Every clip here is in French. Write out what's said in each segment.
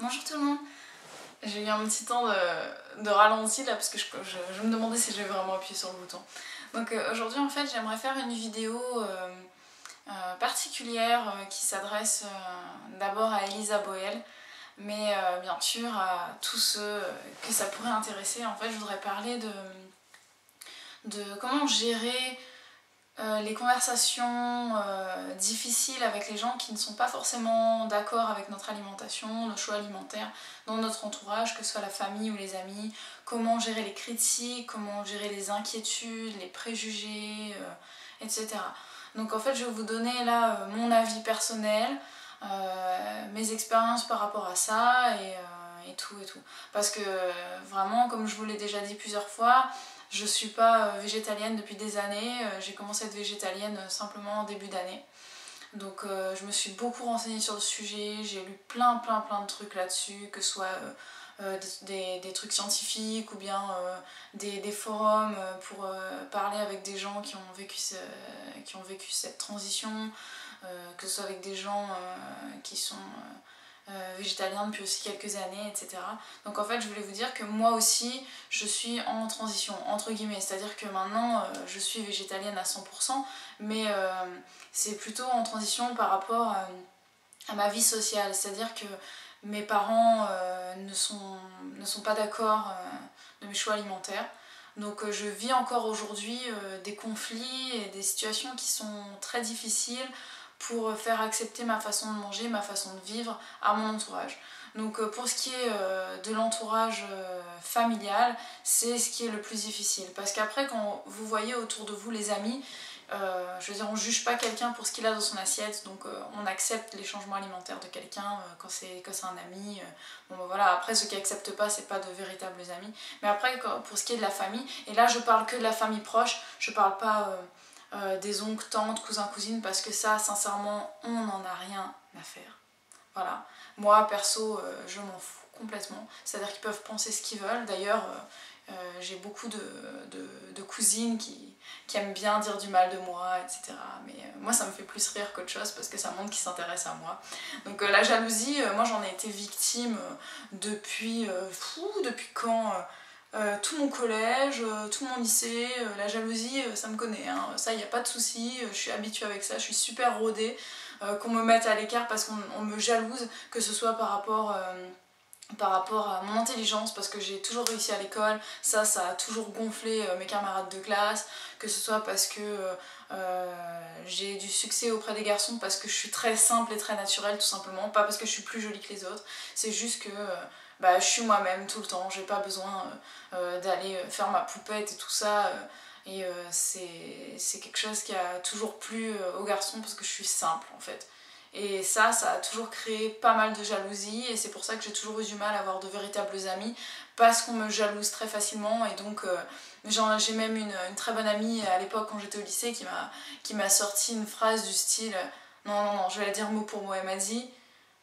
Bonjour tout le monde. J'ai eu un petit temps de ralenti là parce que je me demandais si j'avais vraiment appuyé sur le bouton. Donc aujourd'hui en fait j'aimerais faire une vidéo particulière qui s'adresse d'abord à Elisa Boel, mais bien sûr à tous ceux que ça pourrait intéresser. En fait je voudrais parler de comment gérer les conversations difficiles avec les gens qui ne sont pas forcément d'accord avec notre alimentation, nos choix alimentaires dans notre entourage, que ce soit la famille ou les amis, comment gérer les critiques, comment gérer les inquiétudes, les préjugés, etc. Donc en fait je vais vous donner là mon avis personnel, mes expériences par rapport à ça et tout et tout. Parce que vraiment, comme je vous l'ai déjà dit plusieurs fois, je suis pas végétalienne depuis des années, j'ai commencé à être végétalienne simplement en début d'année. Donc je me suis beaucoup renseignée sur le sujet, j'ai lu plein de trucs là-dessus, que ce soit des trucs scientifiques ou bien des forums pour parler avec des gens qui ont vécu cette transition, que ce soit avec des gens qui sont végétaliens depuis aussi quelques années, etc. Donc en fait je voulais vous dire que moi aussi je suis en transition, entre guillemets, c'est-à-dire que maintenant je suis végétalienne à 100%, mais c'est plutôt en transition par rapport à ma vie sociale, c'est-à-dire que mes parents ne sont pas d'accord de mes choix alimentaires. Donc je vis encore aujourd'hui des conflits et des situations qui sont très difficiles pour faire accepter ma façon de manger, ma façon de vivre à mon entourage. Donc pour ce qui est de l'entourage familial, c'est ce qui est le plus difficile. Parce qu'après quand vous voyez autour de vous les amis, je veux dire, on ne juge pas quelqu'un pour ce qu'il a dans son assiette, donc on accepte les changements alimentaires de quelqu'un quand c'est un ami. Bon ben voilà, après ceux qui acceptent pas, c'est pas de véritables amis. Mais après pour ce qui est de la famille, et là je parle que de la famille proche, je parle pas des oncles, tantes, cousins, cousines, parce que ça, sincèrement, on n'en a rien à faire. Voilà. Moi, perso, je m'en fous complètement. C'est-à-dire qu'ils peuvent penser ce qu'ils veulent. D'ailleurs, j'ai beaucoup de cousines qui aiment bien dire du mal de moi, etc. Mais moi, ça me fait plus rire qu'autre chose parce que ça montre qu'ils s'intéressent à moi. Donc la jalousie, moi, j'en ai été victime depuis quand tout mon collège, tout mon lycée, la jalousie, ça me connaît, hein. Ça, il n'y a pas de souci, je suis habituée avec ça, je suis super rodée, qu'on me mette à l'écart parce qu'on me jalouse, que ce soit par rapport à mon intelligence, parce que j'ai toujours réussi à l'école, ça a toujours gonflé mes camarades de classe, que ce soit parce que j'ai du succès auprès des garçons, parce que je suis très simple et très naturelle tout simplement, pas parce que je suis plus jolie que les autres, c'est juste que je suis moi-même tout le temps, j'ai pas besoin d'aller faire ma poupette et tout ça, et c'est quelque chose qui a toujours plu aux garçons parce que je suis simple en fait. Et ça a toujours créé pas mal de jalousie, et c'est pour ça que j'ai toujours eu du mal à avoir de véritables amis, parce qu'on me jalouse très facilement. Et donc j'ai même une très bonne amie à l'époque quand j'étais au lycée qui m'a sorti une phrase du style non, je vais la dire mot pour mot. Elle m'a dit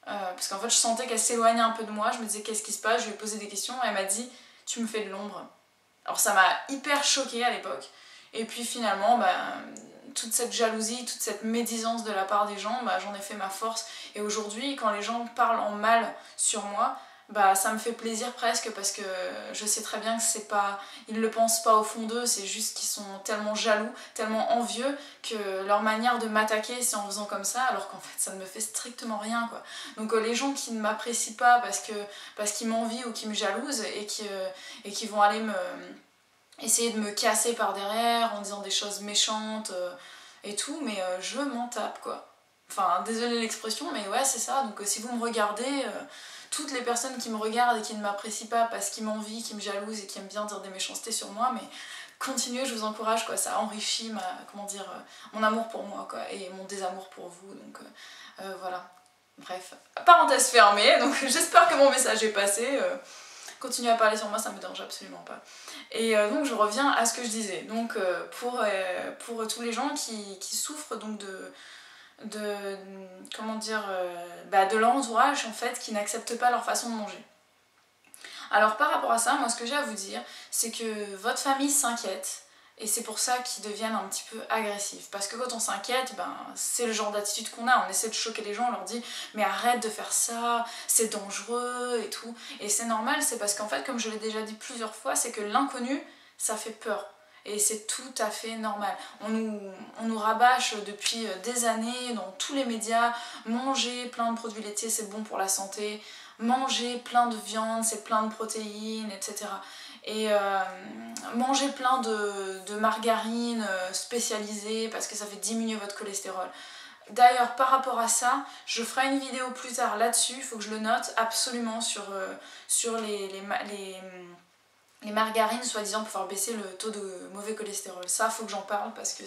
parce qu'en fait je sentais qu'elle s'éloignait un peu de moi, je me disais qu'est-ce qui se passe, je lui ai posé des questions et elle m'a dit tu me fais de l'ombre. Alors ça m'a hyper choquée à l'époque, et puis finalement toute cette jalousie, toute cette médisance de la part des gens, j'en ai fait ma force. Et aujourd'hui, quand les gens parlent en mal sur moi, ça me fait plaisir presque, parce que je sais très bien que c'est pas, ils le pensent pas au fond d'eux, c'est juste qu'ils sont tellement jaloux, tellement envieux, que leur manière de m'attaquer c'est en faisant comme ça, alors qu'en fait ça ne me fait strictement rien quoi. Donc les gens qui ne m'apprécient pas parce qu'ils m'envient ou qui me jalousent et qui vont aller essayer de me casser par derrière en disant des choses méchantes et tout, mais je m'en tape quoi. Enfin, désolé l'expression, mais ouais, c'est ça. Donc si vous me regardez, toutes les personnes qui me regardent et qui ne m'apprécient pas parce qu'ils m'envient, qui me jalousent et qui aiment bien dire des méchancetés sur moi, mais continuez, je vous encourage quoi. Ça enrichit mon amour pour moi quoi, et mon désamour pour vous. Donc voilà. Bref, parenthèse fermée. Donc j'espère que mon message est passé. Continuer à parler sur moi, ça me dérange absolument pas. Et donc je reviens à ce que je disais. Donc pour tous les gens qui souffrent donc de leur entourage en fait, qui n'acceptent pas leur façon de manger. Alors par rapport à ça, moi ce que j'ai à vous dire, c'est que votre famille s'inquiète, Et c'est pour ça qu'ils deviennent un petit peu agressifs. Parce que quand on s'inquiète, ben, c'est le genre d'attitude qu'on a. On essaie de choquer les gens, on leur dit mais arrête de faire ça, c'est dangereux et tout. Et c'est normal, c'est parce qu'en fait, comme je l'ai déjà dit plusieurs fois, c'est que l'inconnu, ça fait peur. Et c'est tout à fait normal. On nous rabâche depuis des années dans tous les médias, manger plein de produits laitiers c'est bon pour la santé, manger plein de viande c'est plein de protéines, etc. Et manger plein de margarine spécialisée parce que ça fait diminuer votre cholestérol. D'ailleurs, par rapport à ça, je ferai une vidéo plus tard là-dessus, il faut que je le note absolument sur les margarines, soi-disant, pour faire baisser le taux de mauvais cholestérol. Ça, faut que j'en parle parce que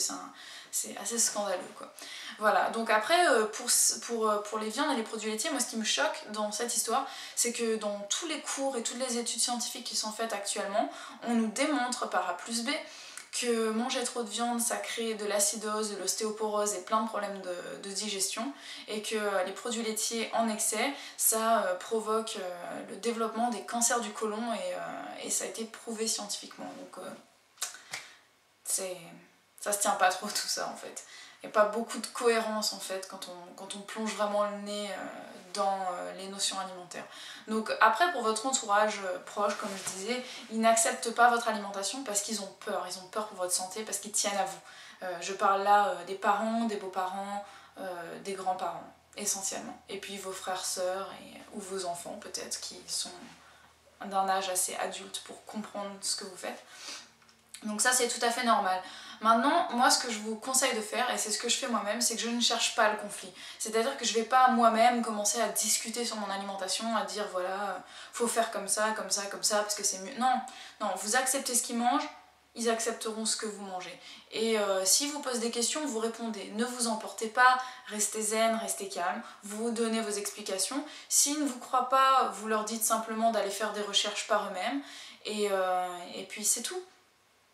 c'est assez scandaleux, quoi. Voilà, donc après, pour les viandes et les produits laitiers, moi, ce qui me choque dans cette histoire, c'est que dans tous les cours et toutes les études scientifiques qui sont faites actuellement, on nous démontre par A plus B que manger trop de viande ça crée de l'acidose, de l'ostéoporose et plein de problèmes de digestion, et que les produits laitiers en excès ça provoque le développement des cancers du côlon, et ça a été prouvé scientifiquement. Donc ça se tient pas trop tout ça en fait. Il n'y a pas beaucoup de cohérence en fait quand on plonge vraiment le nez dans les notions alimentaires. Donc après, pour votre entourage proche, comme je disais, ils n'acceptent pas votre alimentation parce qu'ils ont peur pour votre santé, parce qu'ils tiennent à vous. Je parle là des parents, des beaux-parents, des grands-parents essentiellement. Et puis vos frères, sœurs ou vos enfants peut-être qui sont d'un âge assez adulte pour comprendre ce que vous faites. Donc ça c'est tout à fait normal. Maintenant, moi ce que je vous conseille de faire, et c'est ce que je fais moi-même, c'est que je ne cherche pas le conflit. C'est-à-dire que je ne vais pas moi-même commencer à discuter sur mon alimentation, à dire voilà, faut faire comme ça, comme ça, comme ça, parce que c'est mieux. Non, non, vous acceptez ce qu'ils mangent, ils accepteront ce que vous mangez. Et s'ils vous posent des questions, vous répondez. Ne vous emportez pas, restez zen, restez calme, vous donnez vos explications. S'ils ne vous croient pas, vous leur dites simplement d'aller faire des recherches par eux-mêmes, et puis c'est tout.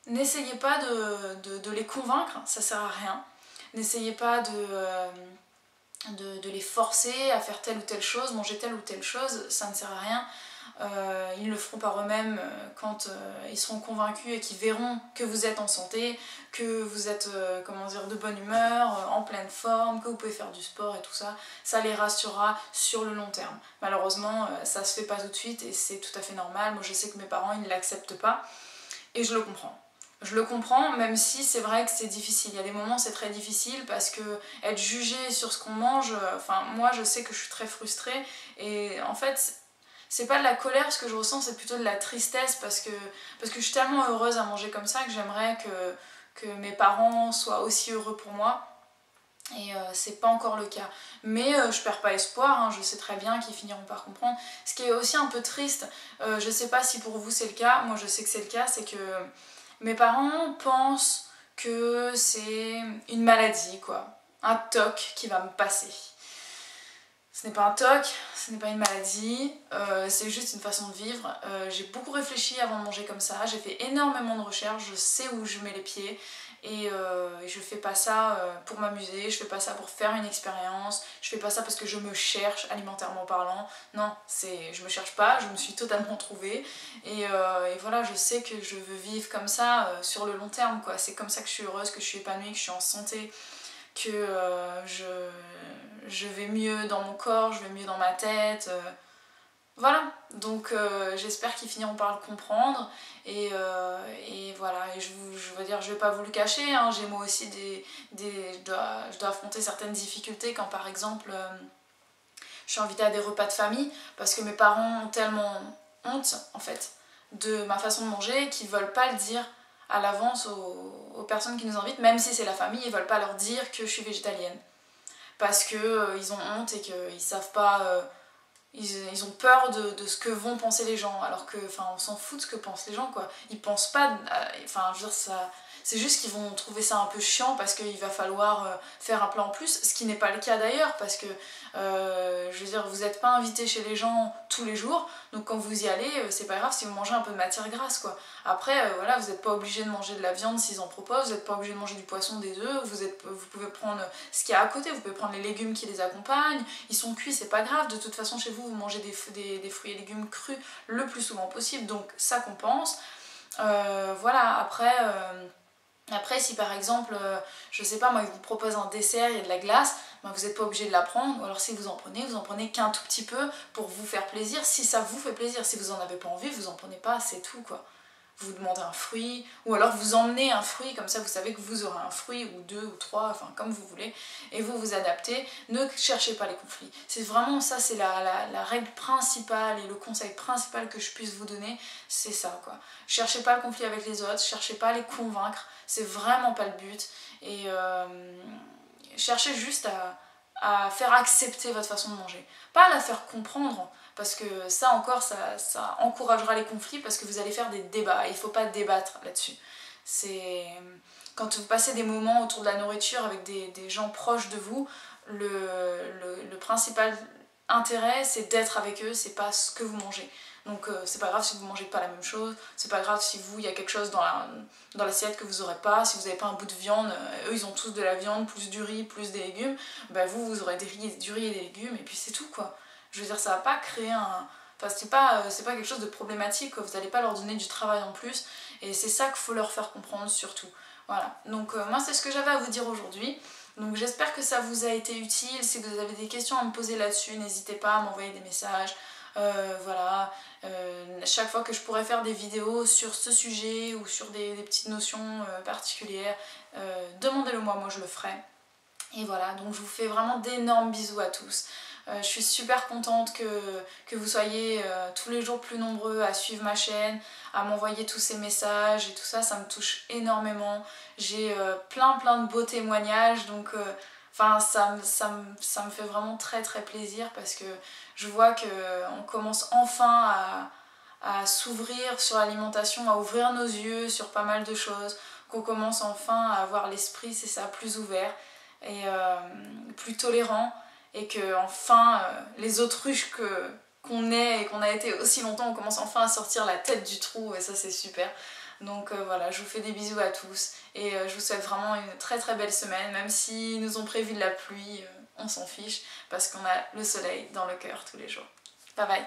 N'essayez pas de les convaincre, ça sert à rien. N'essayez pas de les forcer à faire telle ou telle chose, manger telle ou telle chose, ça ne sert à rien. Ils le feront par eux-mêmes quand ils seront convaincus et qu'ils verront que vous êtes en santé, que vous êtes de bonne humeur, en pleine forme, que vous pouvez faire du sport et tout ça. Ça les rassurera sur le long terme. Malheureusement, ça se fait pas tout de suite et c'est tout à fait normal. Moi je sais que mes parents ils ne l'acceptent pas et je le comprends. Je le comprends, même si c'est vrai que c'est difficile. Il y a des moments où c'est très difficile parce que être jugé sur ce qu'on mange, enfin moi je sais que je suis très frustrée et en fait c'est pas de la colère ce que je ressens, c'est plutôt de la tristesse parce que je suis tellement heureuse à manger comme ça que j'aimerais que mes parents soient aussi heureux pour moi. Et c'est pas encore le cas. Mais je perds pas espoir, hein, je sais très bien qu'ils finiront par comprendre. Ce qui est aussi un peu triste, je sais pas si pour vous c'est le cas, moi je sais que c'est le cas, c'est que mes parents pensent que c'est une maladie, quoi. Un TOC qui va me passer. Ce n'est pas un TOC, ce n'est pas une maladie, c'est juste une façon de vivre. J'ai beaucoup réfléchi avant de manger comme ça, j'ai fait énormément de recherches, je sais où je mets les pieds. Et je fais pas ça pour m'amuser, je fais pas ça pour faire une expérience, je fais pas ça parce que je me cherche alimentairement parlant. Non, je me cherche pas, je me suis totalement trouvée. Et voilà, je sais que je veux vivre comme ça sur le long terme, quoi. C'est comme ça que je suis heureuse, que je suis épanouie, que je suis en santé, que je vais mieux dans mon corps, je vais mieux dans ma tête. Voilà, donc j'espère qu'ils finiront par le comprendre et voilà, et je veux dire, je vais pas vous le cacher, hein, j'ai moi aussi je dois affronter certaines difficultés quand par exemple je suis invitée à des repas de famille parce que mes parents ont tellement honte en fait de ma façon de manger qu'ils veulent pas le dire à l'avance aux personnes qui nous invitent, même si c'est la famille, ils veulent pas leur dire que je suis végétalienne parce que ils ont honte et qu'ils savent pas... Ils ont peur de ce que vont penser les gens, alors que, enfin, on s'en fout de ce que pensent les gens, quoi. Ils pensent pas, enfin, je veux dire, ça, c'est juste qu'ils vont trouver ça un peu chiant parce qu'il va falloir faire un plat en plus, ce qui n'est pas le cas d'ailleurs, parce que, je veux dire, vous n'êtes pas invité chez les gens tous les jours, donc quand vous y allez, c'est pas grave si vous mangez un peu de matière grasse, quoi. Après, voilà, vous n'êtes pas obligé de manger de la viande s'ils en proposent, vous n'êtes pas obligé de manger du poisson, des œufs, vous pouvez prendre ce qu'il y a à côté, vous pouvez prendre les légumes qui les accompagnent, ils sont cuits, c'est pas grave, de toute façon chez vous, vous mangez des fruits et légumes crus le plus souvent possible, donc ça compense. Voilà, après... Après, si par exemple, je sais pas, moi, ils vous proposent un dessert, il y a de la glace, ben, vous n'êtes pas obligé de la prendre, ou alors si vous en prenez qu'un tout petit peu pour vous faire plaisir, si ça vous fait plaisir. Si vous en avez pas envie, vous en prenez pas, c'est tout, quoi. Vous demandez un fruit, ou alors vous emmenez un fruit, comme ça vous savez que vous aurez un fruit, ou deux, ou trois, enfin comme vous voulez, et vous vous adaptez. Ne cherchez pas les conflits. C'est vraiment ça, c'est la règle principale et le conseil principal que je puisse vous donner, c'est ça, quoi. Cherchez pas le conflit avec les autres, cherchez pas à les convaincre, c'est vraiment pas le but, et cherchez juste à faire accepter votre façon de manger, pas à la faire comprendre, parce que ça encore, ça encouragera les conflits parce que vous allez faire des débats. Il ne faut pas débattre là-dessus. C'est quand vous passez des moments autour de la nourriture avec des gens proches de vous, le principal intérêt, c'est d'être avec eux, c'est pas ce que vous mangez. Donc c'est pas grave si vous mangez pas la même chose, c'est pas grave si vous, il y a quelque chose dans l'assiette que vous aurez pas, si vous n'avez pas un bout de viande, eux ils ont tous de la viande, plus du riz, plus des légumes, bah vous aurez du riz et des légumes, et puis c'est tout, quoi. Je veux dire, ça va pas créer un... Enfin, c'est pas quelque chose de problématique, quoi. Vous n'allez pas leur donner du travail en plus, et c'est ça qu'il faut leur faire comprendre surtout. Voilà, donc moi c'est ce que j'avais à vous dire aujourd'hui. Donc j'espère que ça vous a été utile. Si vous avez des questions à me poser là-dessus, n'hésitez pas à m'envoyer des messages. Voilà, chaque fois que je pourrais faire des vidéos sur ce sujet ou sur des petites notions particulières, demandez-le moi je le ferai. Et voilà, donc je vous fais vraiment d'énormes bisous à tous. Je suis super contente que vous soyez tous les jours plus nombreux à suivre ma chaîne, à m'envoyer tous ces messages et tout ça, ça me touche énormément. J'ai plein de beaux témoignages, donc enfin, ça me fait vraiment très plaisir parce que je vois qu'on commence enfin à s'ouvrir sur l'alimentation, à ouvrir nos yeux sur pas mal de choses, qu'on commence enfin à avoir l'esprit, c'est ça, plus ouvert et plus tolérant, et que enfin les autruches qu'on est et qu'on a été aussi longtemps, on commence enfin à sortir la tête du trou, et ça c'est super. Donc voilà, je vous fais des bisous à tous et je vous souhaite vraiment une très belle semaine, même si nous ont prévu de la pluie, on s'en fiche parce qu'on a le soleil dans le cœur tous les jours. Bye bye.